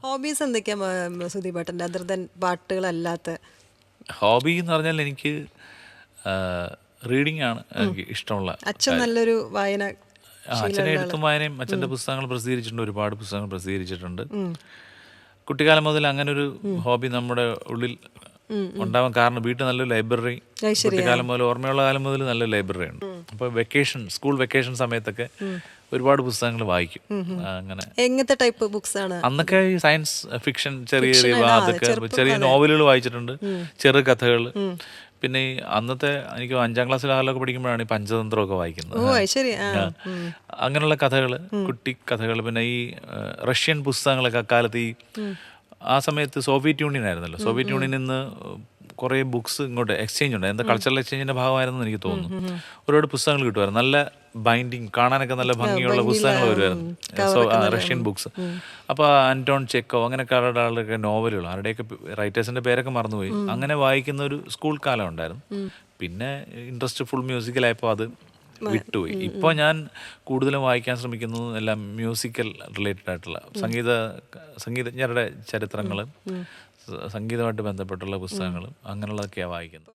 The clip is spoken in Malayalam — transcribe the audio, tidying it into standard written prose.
ഹോബീസ് എന്തൊക്കെയാ സുധീപേട്ടൻ്റെ അതർ ദൻ പാട്ടുകളല്ലാത്ത? ഹോബി എന്ന് പറഞ്ഞാൽ എനിക്ക് റീഡിംഗ് ആണ് എനിക്ക് ഇഷ്ടമുള്ള അച്ഛൻ നല്ലൊരു വായന അച്ഛനെ എഴുത്തും വായനയും അച്ഛൻ്റെ പുസ്തകങ്ങൾ പ്രസിദ്ധീകരിച്ചിട്ടുണ്ട്, ഒരുപാട് പുസ്തകങ്ങൾ പ്രസിദ്ധീകരിച്ചിട്ടുണ്ട്. കുട്ടിക്കാലം മുതൽ അങ്ങനെ ഒരു ഹോബി നമ്മുടെ ഉള്ളിൽ ഉണ്ടാവാൻ കാരണം വീട്ടിൽ നല്ലൊരു ലൈബ്രറി, കുട്ടിക്കാലം മുതൽ ഓർമ്മയുള്ള കാലം മുതൽ നല്ല ലൈബ്രറി ഉണ്ട്. അപ്പോൾ സ്കൂൾ വെക്കേഷൻ സമയത്തൊക്കെ ഒരുപാട് പുസ്തകങ്ങൾ വായിക്കും. അങ്ങനെ എങ്ങനത്തെ ടൈപ്പ് ബുക്സ് ആണ്? അന്നൊക്കെ ഈ സയൻസ് ഫിക്ഷൻ ചെറിയ ചെറിയ നോവലുകൾ വായിച്ചിട്ടുണ്ട്, ചെറു കഥകൾ. പിന്നെ ഈ അന്നത്തെ എനിക്ക് 5ാം ക്ലാസ്സിൽ 6ലൊക്കെ പഠിക്കുമ്പോഴാണ് ഈ പഞ്ചതന്ത്രമൊക്കെ വായിക്കുന്നത്. അങ്ങനെയുള്ള കഥകൾ, കുട്ടി കഥകൾ. പിന്നെ ഈ റഷ്യൻ പുസ്തകങ്ങളൊക്കെ അക്കാലത്ത് ആ സമയത്ത് സോവിയറ്റ് യൂണിയൻ ആയിരുന്നല്ലോ. സോവിയറ്റ് യൂണിയനിൽ നിന്ന് കുറേ ബുക്സ് ഇങ്ങോട്ട് എക്സ്ചേഞ്ച് ഉണ്ട്, എന്താ കൾച്ചറൽ എക്സ്ചേഞ്ചിന്റെ ഭാഗമായിരുന്നു എനിക്ക് തോന്നുന്നു. ഒരുപാട് പുസ്തകങ്ങൾ കിട്ടുമായിരുന്നു, നല്ല ബൈൻഡിങ്, കാണാനൊക്കെ നല്ല ഭംഗിയുള്ള പുസ്തകങ്ങൾ വരുമായിരുന്നു, റഷ്യൻ ബുക്സ്. അപ്പോൾ ആന്റോൺ ചെക്കോ അങ്ങനെയൊക്കെ ആളുടെ നോവലുകൾ, ആരുടെയൊക്കെ റൈറ്റേഴ്സിന്റെ പേരൊക്കെ മറന്നുപോയി. അങ്ങനെ വായിക്കുന്ന ഒരു സ്കൂൾ കാലം ഉണ്ടായിരുന്നു. പിന്നെ ഇൻട്രസ്റ്റ് ഫുൾ മ്യൂസിക്കലായപ്പോൾ അത് വിട്ടുപോയി. ഇപ്പോൾ ഞാൻ കൂടുതലും വായിക്കാൻ ശ്രമിക്കുന്നത് എല്ലാം മ്യൂസിക്കൽ റിലേറ്റഡ് ആയിട്ടുള്ള സംഗീതജ്ഞരുടെ ചരിത്രങ്ങളും സംഗീതമായിട്ട് ബന്ധപ്പെട്ടുള്ള പുസ്തകങ്ങളും അങ്ങനെയുള്ളതൊക്കെയാണ് വായിക്കുന്നത്.